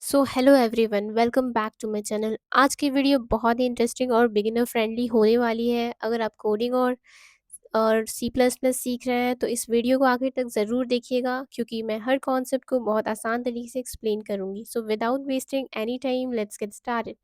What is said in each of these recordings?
So hello everyone, welcome back to my channel. आज की video बहुत ही इंटरेस्टिंग और बिगिनर फ्रेंडली होने वाली है। अगर आप कोडिंग और सी प्लस प्लस सीख रहे हैं तो इस वीडियो को आखिर तक ज़रूर देखिएगा, क्योंकि मैं हर कॉन्सेप्ट को बहुत आसान तरीके से एक्सप्लेन करूंगी। So without wasting any time, let's get started.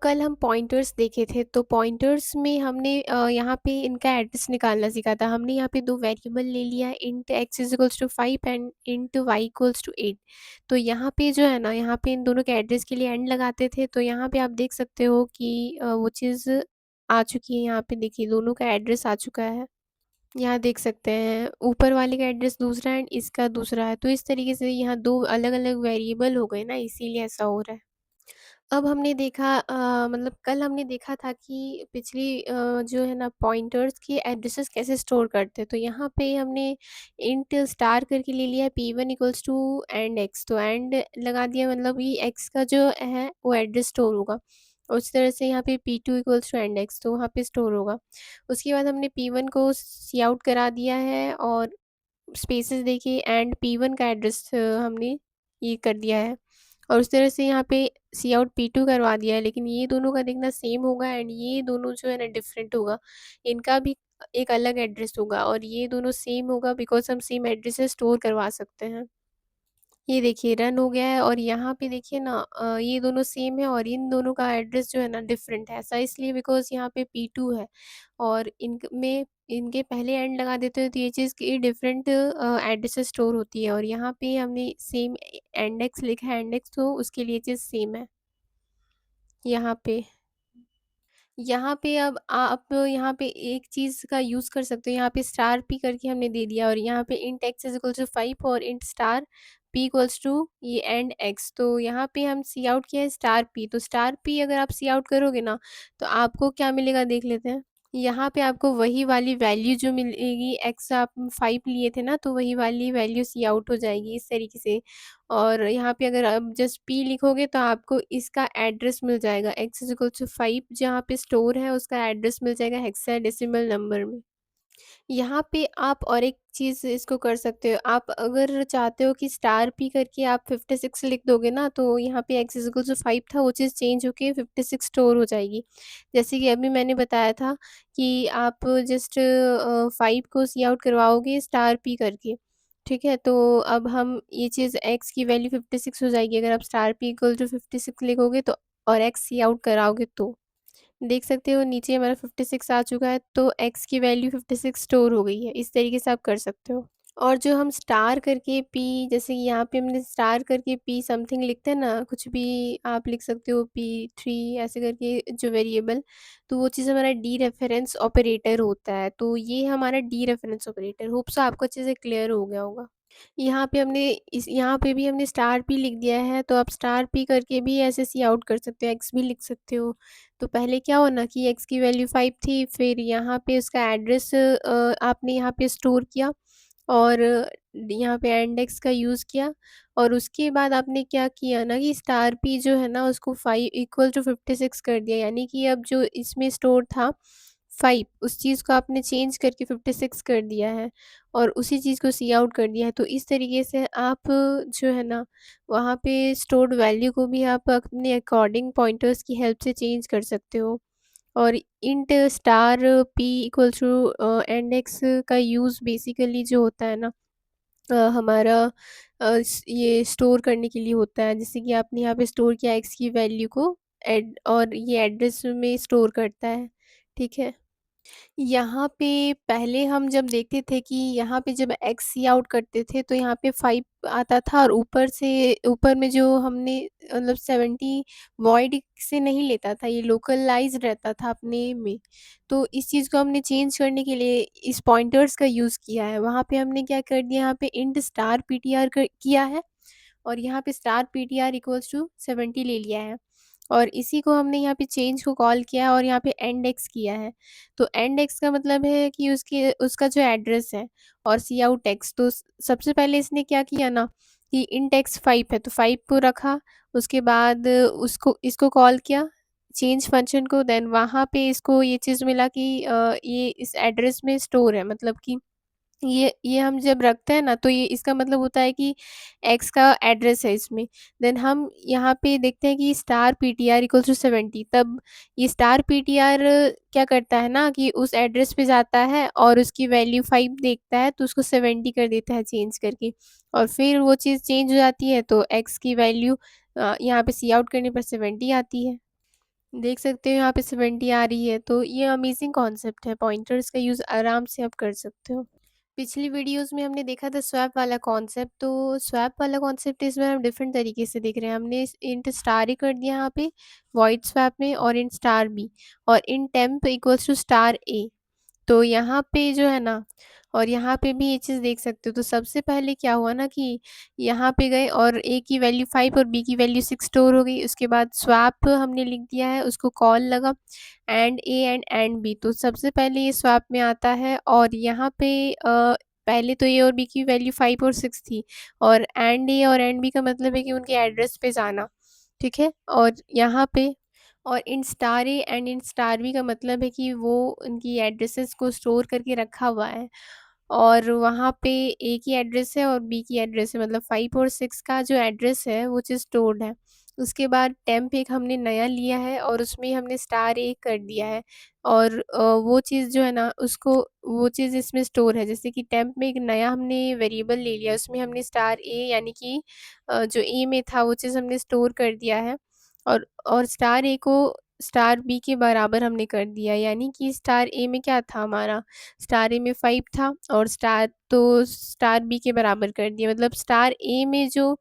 कल हम पॉइंटर्स देखे थे। तो पॉइंटर्स में हमने यहाँ पे इनका एड्रेस निकालना सीखा था। हमने यहाँ पे दो वेरिएबल ले लिया है, int x is equals to 5 and int y equals to 8। तो यहाँ पे जो है ना, यहाँ पे इन दोनों के एड्रेस के लिए एंड लगाते थे। तो यहाँ पे आप देख सकते हो कि वो चीज़ आ चुकी है। यहाँ पे देखिए दोनों का एड्रेस आ चुका है। यहाँ देख सकते हैं ऊपर वाले का एड्रेस दूसरा है एंड इसका दूसरा है। तो इस तरीके से यहाँ दो अलग अलग वेरिएबल हो गए ना, इसीलिए ऐसा हो रहा है। अब हमने देखा मतलब कल हमने देखा था कि पिछली जो है ना, पॉइंटर्स के एड्रेसेस कैसे स्टोर करते हैं। तो यहाँ पे हमने इंट स्टार करके ले लिया है p1 equals to and x। तो एंड लगा दिया, मतलब ये x का जो है वो एड्रेस स्टोर होगा। उस तरह से यहाँ पे p2 equals to and x, तो वहाँ पे स्टोर होगा। उसके बाद हमने p1 को सी आउट करा दिया है और स्पेसेस देखिए, एंड p1 का एड्रेस हमने ये कर दिया है। और उस तरह से यहाँ पे सी आउट p2 करवा दिया है, लेकिन ये दोनों का देखना सेम होगा एंड ये दोनों जो है ना डिफरेंट होगा। इनका भी एक अलग एड्रेस होगा और ये दोनों सेम होगा, बिकॉज हम सेम एड्रेस से स्टोर करवा सकते हैं। ये देखिए रन हो गया है और यहाँ पे देखिए ना, ये दोनों सेम है और इन दोनों का एड्रेस जो है ना डिफरेंट है। ऐसा इसलिए बिकॉज यहाँ पे p2 है और इनमें इनके पहले एंड लगा देते हैं, तो ये चीज़ की डिफरेंट एड्रेस स्टोर होती है। और यहाँ पे हमने सेम इंडेक्स लिखा है, इंडेक्स, तो उसके लिए चीज़ सेम है यहाँ पे। यहाँ पे अब आप यहाँ पे एक चीज़ का यूज़ कर सकते हो। यहाँ पे स्टार पी करके हमने दे दिया और यहाँ पे int x is equal to 5 और int star p equals to ये एंड एक्स। तो यहाँ पे हम सी आउट किया है स्टार पी। तो स्टार पी अगर आप सी आउट करोगे ना, तो आपको क्या मिलेगा देख लेते हैं। यहाँ पे आपको वही वाली वैल्यू जो मिलेगी, एक्स आप 5 लिए थे ना, तो वही वाली वैल्यू सी आउट हो जाएगी इस तरीके से। और यहाँ पे अगर आप जस्ट पी लिखोगे तो आपको इसका एड्रेस मिल जाएगा, एक्स इज इक्वल टू 5 जहाँ पे स्टोर है उसका एड्रेस मिल जाएगा हेक्साडेसिमल नंबर में। यहाँ पे आप और एक चीज़ इसको कर सकते हो। आप अगर चाहते हो कि स्टार पी करके आप 56 लिख दोगे ना, तो यहाँ पे एक्स इक्वल टू 5 था, वो चीज़ चेंज होके 56 स्टोर हो जाएगी। जैसे कि अभी मैंने बताया था कि आप जस्ट 5 को सी आउट करवाओगे स्टार पी करके, ठीक है। तो अब हम ये चीज़ एक्स की वैल्यू 56 हो जाएगी अगर आप स्टार पी इक्वल टू 56 लिखोगे तो, और एक्स सी आउट कराओगे तो। देख सकते हो नीचे हमारा 56 आ चुका है, तो x की वैल्यू 56 स्टोर हो गई है। इस तरीके से आप कर सकते हो। और जो हम स्टार करके p, जैसे कि यहाँ पे हमने स्टार करके p समथिंग लिखते हैं ना, कुछ भी आप लिख सकते हो, p3 ऐसे करके जो वेरिएबल, तो वो चीज़ हमारा डी रेफरेंस ऑपरेटर होता है। तो ये हमारा D reference operator, hope so आपको अच्छे से क्लियर हो गया होगा। यहाँ पे हमने इस यहाँ पे भी हमने स्टार पी लिख दिया है, तो आप स्टार पी करके भी ऐसे सी आउट कर सकते हो, एक्स भी लिख सकते हो। तो पहले क्या हो ना कि एक्स की वैल्यू 5 थी, फिर यहाँ पे उसका एड्रेस आपने यहाँ पे स्टोर किया और यहाँ पे इंडेक्स का यूज़ किया। और उसके बाद आपने क्या किया ना कि स्टार पी जो है ना उसको 5 इक्वल टू 56 कर दिया, यानी कि अब जो इसमें स्टोर था 5, उस चीज़ को आपने चेंज करके 56 कर दिया है और उसी चीज़ को सी आउट कर दिया है। तो इस तरीके से आप जो है ना, वहाँ पे स्टोर्ड वैल्यू को भी आप अपने अकॉर्डिंग पॉइंटर्स की हेल्प से चेंज कर सकते हो। और int star p equal to index का यूज़ बेसिकली जो होता है ना, हमारा ये स्टोर करने के लिए होता है। जैसे कि आपने यहाँ पे स्टोर किया एक्स की वैल्यू को एड, और ये एड्रेस में स्टोर करता है, ठीक है। यहाँ पे पहले हम जब देखते थे कि यहाँ पे जब एक्स सी आउट करते थे तो यहाँ पे 5 आता था और ऊपर से ऊपर में जो हमने मतलब 70 वॉइड से नहीं लेता था, ये लोकलाइज रहता था अपने में। तो इस चीज़ को हमने चेंज करने के लिए इस पॉइंटर्स का यूज़ किया है। वहाँ पे हमने क्या कर दिया, यहाँ पे इंट स्टार पीटीआर किया है और यहाँ पे स्टार पीटीआर इक्वल्स टू 70 ले लिया है। और इसी को हमने यहाँ पे चेंज को कॉल किया है और यहाँ पे एंड एक्स किया है। तो एंड एक्स का मतलब है कि उसके उसका जो एड्रेस है, और सी आउट एक्स। तो सबसे पहले इसने क्या किया ना कि इंट एक्स 5 है तो 5 को रखा, उसके बाद उसको इसको कॉल किया चेंज फंक्शन को, देन वहाँ पे इसको ये चीज़ मिला कि ये इस एड्रेस में स्टोर है, मतलब कि ये हम जब रखते हैं ना, तो ये इसका मतलब होता है कि एक्स का एड्रेस है इसमें। देन हम यहाँ पे देखते हैं कि स्टार पीटीआर इक्वल्स टू 70, तब ये स्टार पीटीआर क्या करता है ना कि उस एड्रेस पे जाता है और उसकी वैल्यू 5 देखता है, तो उसको 70 कर देता है चेंज करके, और फिर वो चीज़ चेंज हो जाती है, तो एक्स की वैल्यू यहाँ पे सी आउट करने पर 70 आती है। देख सकते हो यहाँ पे 70 आ रही है। तो ये अमेजिंग कॉन्सेप्ट है, पॉइंटर्स का यूज़ आराम से आप कर सकते हो। पिछली वीडियोस में हमने देखा था स्वैप वाला कॉन्सेप्ट, तो स्वैप वाला कॉन्सेप्ट इसमें हम डिफरेंट तरीके से देख रहे हैं। हमने इंट स्टार ही कर दिया यहाँ पे वॉइड स्वैप में, और इंट स्टार बी, और इन टेम्प इक्वल्स टू स्टार ए। तो यहाँ पे जो है ना, और यहाँ पे भी ये चीज़ देख सकते हो। तो सबसे पहले क्या हुआ ना कि यहाँ पे गए और ए की वैल्यू 5 और बी की वैल्यू 6 स्टोर हो गई। उसके बाद स्वैप हमने लिख दिया है, उसको कॉल लगा एंड ए एंड बी। तो सबसे पहले ये स्वैप में आता है, और यहाँ पे पहले तो ए और बी की वैल्यू 5 और 6 थी, और एंड ए और एंड बी का मतलब है कि उनके एड्रेस पे जाना, ठीक है। और यहाँ पे और in star A and in star B का मतलब है कि वो उनकी एड्रेसेस को स्टोर करके रखा हुआ है, और वहाँ पे ए की एड्रेस है और बी की एड्रेस है, मतलब 5 और 6 का जो एड्रेस है वो चीज़ स्टोर्ड है। उसके बाद टेम्प एक हमने नया लिया है और उसमें हमने स्टार ए कर दिया है, और वो चीज़ जो है ना उसको, वो चीज़ इसमें स्टोर है। जैसे कि टेम्प में एक नया हमने वेरिएबल ले लिया, उसमें हमने स्टार ए यानी कि जो ए में था वो चीज़ हमने स्टोर कर दिया है, और स्टार ए को स्टार बी के बराबर हमने कर दिया। यानी कि स्टार ए में क्या था हमारा, स्टार ए में 5 था, और स्टार बी के बराबर कर दिया। मतलब स्टार ए में जो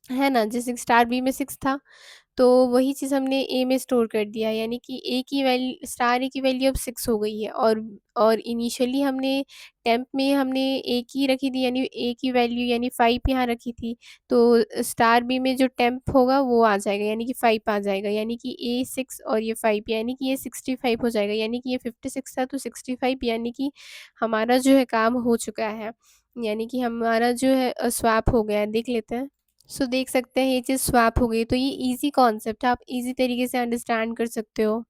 है ना, जैसे स्टार बी में 6 था, तो वही चीज़ हमने ए में स्टोर कर दिया। यानी कि ए की वैल्यू, स्टार ए की वैल्यू अब 6 हो गई है, और इनिशियली हमने टेम्प में हमने ए की रखी थी, यानी ए की वैल्यू यानी 5 यहाँ रखी थी। तो स्टार बी में जो टेम्प होगा वो आ जाएगा, यानी कि 5 आ जाएगा। यानी कि ए 6 और ये 5, यानी कि ये 65 हो जाएगा। यानी कि ये 56 था तो 65, यानी कि हमारा जो है काम हो चुका है। यानी कि हमारा जो है स्वैप हो गया है। देख लेते हैं। सो देख सकते हैं ये चीज़ स्वैप हो गई। तो ये ईज़ी कॉन्सेप्ट है, आप ईज़ी तरीके से अंडरस्टैंड कर सकते हो।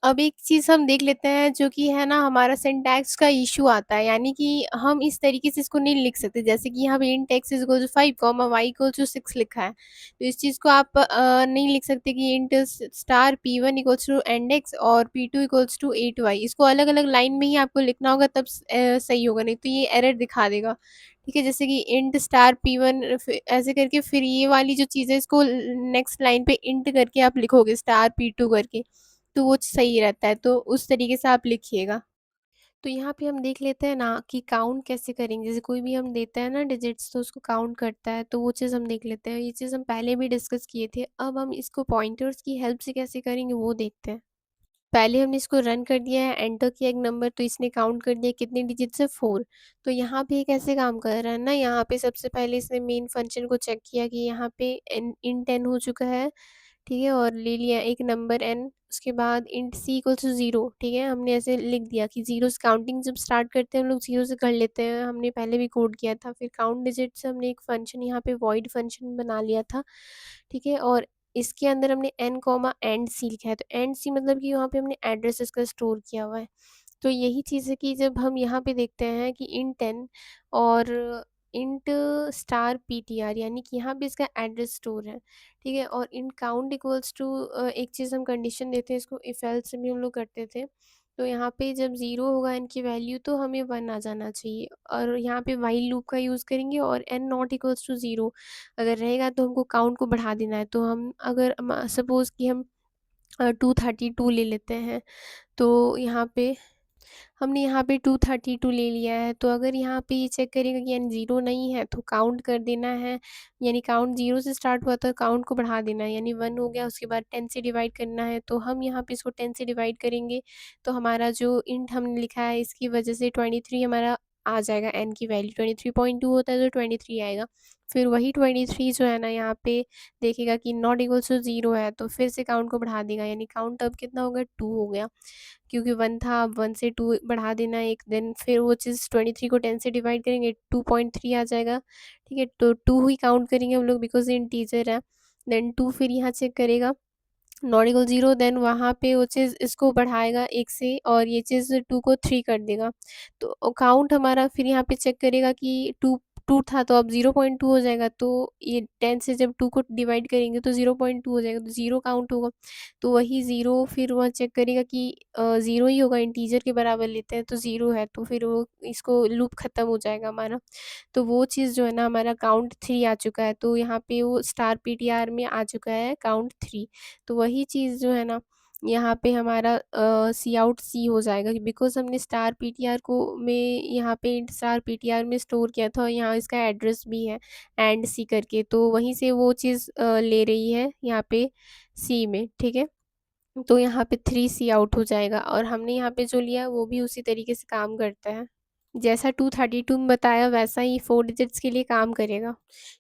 अब एक चीज़ हम देख लेते हैं जो कि है ना, हमारा सिंटैक्स का इश्यू आता है। यानी कि हम इस तरीके से इसको नहीं लिख सकते, जैसे कि यहाँ पे int x is equal to 5 comma y equal to 6 लिखा है। तो इस चीज़ को आप नहीं लिख सकते कि int star p1 equals to and x और p2 इक्वल्स टू 8 वाई। इसको अलग अलग लाइन में ही आपको लिखना होगा, तब सही होगा, नहीं तो ये एरर दिखा देगा। ठीक है, जैसे कि इंट स्टार p1 ऐसे करके, फिर ये वाली जो चीज़ है इसको नेक्स्ट लाइन पे इंट करके आप लिखोगे स्टार p2 करके, तो वो सही रहता है। तो उस तरीके से आप लिखिएगा। तो यहाँ पे हम देख लेते हैं ना कि काउंट कैसे करेंगे। जैसे कोई भी हम देते हैं ना डिजिट्स, तो उसको काउंट करता है, तो वो चीज़ हम देख लेते हैं। ये चीज़ हम पहले भी डिस्कस किए थे। अब हम इसको पॉइंटर्स की हेल्प से कैसे करेंगे वो देखते हैं। पहले हमने इसको रन कर दिया है, एंटर किया एक नंबर, तो इसने काउंट कर दिया कितने डिजिट से 4। तो यहाँ पे ये कैसे काम कर रहा है ना, यहाँ पे सबसे पहले इसने मेन फंक्शन को चेक किया कि यहाँ पे इन 10 हो चुका है, ठीक है, और ले लिया एक नंबर n। उसके बाद इंट सी इक्वल्स टू 0, ठीक है, हमने ऐसे लिख दिया कि जीरो से काउंटिंग जब स्टार्ट करते हैं हम लोग 0 से कर लेते हैं, हमने पहले भी कोड किया था। फिर काउंट डिजिट से हमने एक फंक्शन यहाँ पे वॉइड फंक्शन बना लिया था, ठीक है, और इसके अंदर हमने एन कॉमा एंड सी लिखा है। तो एंड सी मतलब कि वहाँ पे हमने एड्रेस इसका स्टोर किया हुआ है। तो यही चीज़ है कि जब हम यहाँ पे देखते हैं कि इन 10 और int star P T R, यानी कि यहाँ पे इसका एड्रेस स्टोर है, ठीक है, और इन काउंट इक्वल्स टू एक चीज़ हम कंडीशन देते हैं, इसको इफ एल्स से भी हम लोग करते थे। तो यहाँ पे जब ज़ीरो होगा एन की वैल्यू, तो हमें 1 आ जाना चाहिए, और यहाँ पे वाइल लूप का यूज़ करेंगे, और एन नॉट इक्वल्स टू 0 अगर रहेगा तो हमको काउंट को बढ़ा देना है। तो हम अगर सपोज़ कि हम 232 ले लेते हैं, तो हमने यहाँ पे 232 ले लिया है। तो अगर यहाँ पे ये चेक करेगा कि यानी 0 नहीं है, तो काउंट कर देना है। यानी काउंट 0 से स्टार्ट हुआ तो काउंट को बढ़ा देना है, यानी 1 हो गया। उसके बाद 10 से डिवाइड करना है, तो हम यहाँ पे इसको 10 से डिवाइड करेंगे, तो हमारा जो इंट हमने लिखा है इसकी वजह से 23 हमारा आ जाएगा। एन की वैल्यू 23.2 होता है, तो 23 आएगा। फिर वही 23 जो है ना, यहाँ पे देखेगा कि नॉट इक्वल्स टू 0 है, तो फिर से काउंट को बढ़ा देगा, यानी काउंट अब कितना होगा, 2 हो गया। क्योंकि 1 था, अब 1 से 2 बढ़ा देना है एक, दिन फिर वो चीज़ 23 को 10 से डिवाइड करेंगे, 2.3 आ जाएगा, ठीक है। तो 2 ही काउंट करेंगे हम लोग, बिकॉज इंटीजर है। देन 2 फिर यहाँ चेक करेगा नॉट इक्वल 0, देन वहाँ पे वो चीज़ इसको बढ़ाएगा 1 से और ये चीज़ 2 को 3 कर देगा। तो काउंट हमारा फिर यहाँ पे चेक करेगा कि 2 था तो अब 0.2 हो जाएगा। तो ये 10 से जब 2 को डिवाइड करेंगे तो 0.2 हो जाएगा, तो 0 काउंट होगा। तो वही 0 फिर वह चेक करेगा कि 0 ही होगा, इंटीजर के बराबर लेते हैं तो 0 है, तो फिर वो इसको लूप ख़त्म हो जाएगा हमारा। तो वो चीज़ जो है ना, हमारा काउंट 3 आ चुका है, तो यहाँ पे वो स्टार पीटीआर में आ चुका है काउंट 3। तो वही चीज़ जो है ना, यहाँ पे हमारा सी आउट सी हो जाएगा, बिकॉज़ हमने स्टार पीटीआर को में यहाँ पे स्टार पीटीआर में स्टोर किया था और यहाँ इसका एड्रेस भी है एंड सी करके, तो वहीं से वो चीज़ ले रही है यहाँ पे सी में, ठीक है। तो यहाँ पे 3 सी आउट हो जाएगा और हमने यहाँ पे जो लिया है वो भी उसी तरीके से काम करता है। जैसा 232 में बताया वैसा ही 4 डिजिट्स के लिए काम करेगा।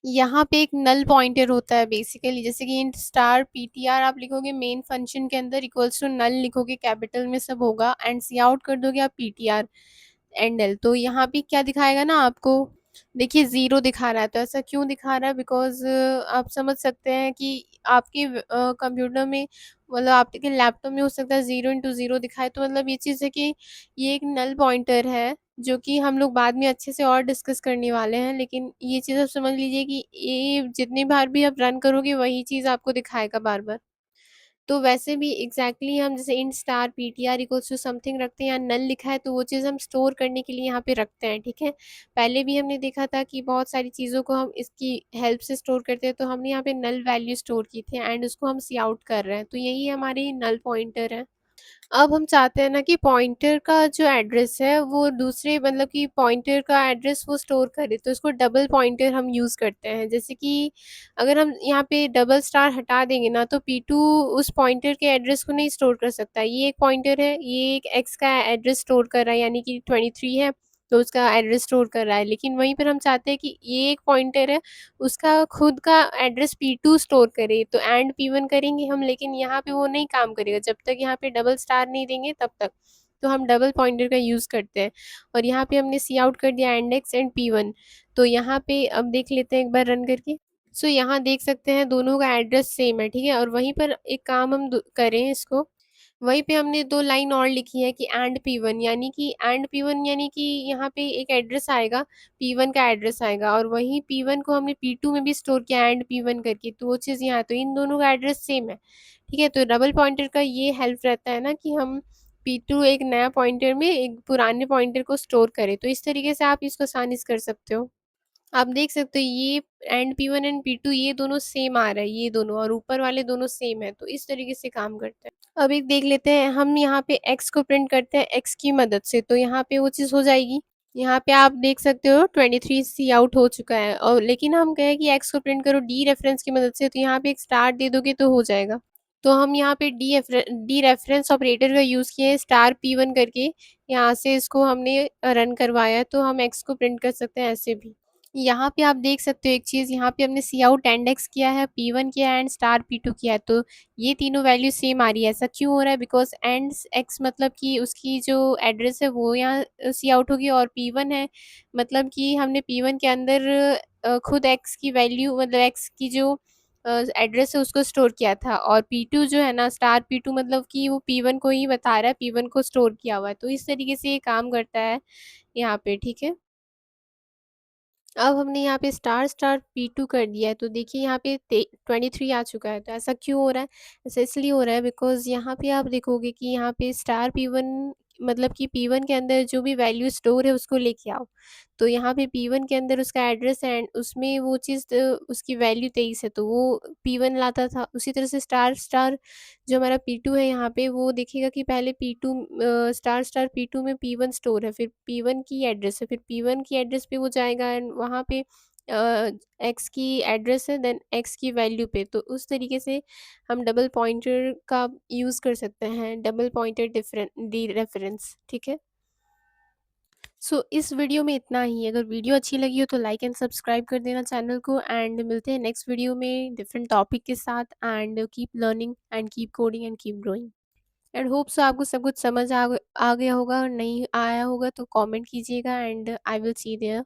यहाँ पे एक नल पॉइंटर होता है बेसिकली, जैसे कि इंट स्टार पीटीआर आप लिखोगे मेन फंक्शन के अंदर इक्वल्स टू नल लिखोगे, कैपिटल में सब होगा एंड सी आउट कर दोगे आप पीटीआर एंड एल। तो यहाँ पे क्या दिखाएगा ना आपको, देखिए 0 दिखा रहा है, तो ऐसा क्यों दिखा रहा है, बिकॉज़ आप समझ सकते हैं कि आपके कंप्यूटर में, मतलब आपके लैपटॉप में हो सकता है 0 इंटू 0 दिखाए, तो मतलब ये चीज़ है कि ये एक नल पॉइंटर है, जो कि हम लोग बाद में अच्छे से और डिस्कस करने वाले हैं। लेकिन ये चीज़ आप समझ लीजिए कि ये जितनी बार भी आप रन करोगे वही चीज़ आपको दिखाएगा बार-बार। तो वैसे भी एग्ज़ैक्टली हम जैसे int star PTR equals to something रखते हैं या नल लिखा है, तो वो चीज़ हम स्टोर करने के लिए यहाँ पे रखते हैं, ठीक है। पहले भी हमने देखा था कि बहुत सारी चीज़ों को हम इसकी हेल्प से स्टोर करते हैं, तो हमने यहाँ पे नल वैल्यू स्टोर की थी एंड उसको हम सी आउट कर रहे हैं, तो यही हमारी नल पॉइंटर है। अब हम चाहते हैं ना कि पॉइंटर का जो एड्रेस है वो दूसरे, मतलब कि पॉइंटर का एड्रेस वो स्टोर करे, तो इसको डबल पॉइंटर हम यूज़ करते हैं। जैसे कि अगर हम यहाँ पे डबल स्टार हटा देंगे ना, तो P2 उस पॉइंटर के एड्रेस को नहीं स्टोर कर सकता। ये एक पॉइंटर है, ये एक एक्स का एड्रेस स्टोर कर रहा है, यानी कि 23 है, तो उसका एड्रेस स्टोर कर रहा है। लेकिन वहीं पर हम चाहते हैं कि ये एक पॉइंटर है, उसका खुद का एड्रेस P2 स्टोर करे, तो एंड P1 करेंगे हम, लेकिन यहाँ पे वो नहीं काम करेगा जब तक यहाँ पे डबल स्टार नहीं देंगे तब तक। तो हम डबल पॉइंटर का यूज़ करते हैं और यहाँ पे हमने सी आउट कर दिया एंड एक्स एंड P1। तो यहाँ पे अब देख लेते हैं एक बार रन करके। सो यहाँ देख सकते हैं दोनों का एड्रेस सेम है, ठीक है। और वहीं पर एक काम हम करें इसको, वहीं पे हमने 2 लाइन और लिखी है कि एंड P1, यानी कि एंड P1 यानी कि यहाँ पे एक एड्रेस आएगा, P1 का एड्रेस आएगा और वहीं P1 को हमने P2 में भी स्टोर किया एंड P1 करके, तो वो चीज़ यहाँ, तो इन दोनों का एड्रेस सेम है, ठीक है। तो डबल पॉइंटर का ये हेल्प रहता है ना कि हम P2 एक नया पॉइंटर में एक पुराने पॉइंटर को स्टोर करें, तो इस तरीके से आप इसको आसानी से कर सकते हो। आप देख सकते हो ये एंड P1 एंड P2 ये दोनों सेम आ रहा है, ये दोनों और ऊपर वाले दोनों सेम है, तो इस तरीके से काम करता है। अब एक देख लेते हैं, हम यहाँ पे x को प्रिंट करते हैं x की मदद से, तो यहाँ पे वो चीज़ हो जाएगी। यहाँ पे आप देख सकते हो 23 सी आउट हो चुका है, और लेकिन हम कहें कि x को प्रिंट करो डी रेफरेंस की मदद से, तो यहाँ पे एक स्टार दे दोगे तो हो जाएगा। तो हम यहाँ पे डी रेफरेंस ऑपरेटर का यूज़ किए हैं स्टार P1 करके, यहाँ से इसको हमने रन करवाया है, तो हम x को प्रिंट कर सकते हैं ऐसे भी। यहाँ पे आप देख सकते हो एक चीज़, यहाँ पे हमने सी आउट एंड एक्स किया है, P1 किया है एंड स्टार P2 किया है, तो ये तीनों वैल्यू सेम आ रही है। ऐसा क्यों हो रहा है? बिकॉज़ एंड एक्स मतलब कि उसकी जो एड्रेस है वो यहाँ सी आउट होगी, और P1 है मतलब कि हमने P1 के अंदर खुद एक्स की वैल्यू, मतलब एक्स की जो एड्रेस है उसको स्टोर किया था, और P2 जो है ना स्टार P2 मतलब कि वो P1 को ही बता रहा है, P1 को स्टोर किया हुआ है। तो इस तरीके से ये काम करता है यहाँ पे, ठीक है। अब हमने यहाँ पे स्टार स्टार P2 कर दिया है, तो देखिए यहाँ पे 23 आ चुका है। तो ऐसा क्यों हो रहा है? ऐसा इसलिए हो रहा है बिकॉज़ यहाँ पे आप देखोगे कि यहाँ पे स्टार P1 मतलब कि P1 के अंदर जो भी वैल्यू स्टोर है उसको लेके आओ। तो यहाँ पे P1 के अंदर उसका एड्रेस है एंड उसमें वो चीज़ उसकी वैल्यू 23 है, तो वो P1 लाता था। उसी तरह से स्टार स्टार जो हमारा P2 है यहाँ पे, वो देखिएगा कि पहले P2 स्टार स्टार P2 में P1 स्टोर है, फिर P1 की एड्रेस है, फिर P1 की एड्रेस पे वो जाएगा एंड वहाँ पे एक्स की एड्रेस है, देन एक्स की वैल्यू पे। तो उस तरीके से हम डबल पॉइंटर का यूज़ कर सकते हैं, डबल पॉइंटर डी रेफरेंस, ठीक है। सो इस वीडियो में इतना ही। अगर वीडियो अच्छी लगी हो तो लाइक एंड सब्सक्राइब कर देना चैनल को, एंड मिलते हैं नेक्स्ट वीडियो में डिफरेंट टॉपिक के साथ। And keep learning and keep coding and keep growing, and hope so आपको सब कुछ समझ आ गया होगा, और नहीं आया होगा तो कमेंट कीजिएगा, and I will see there.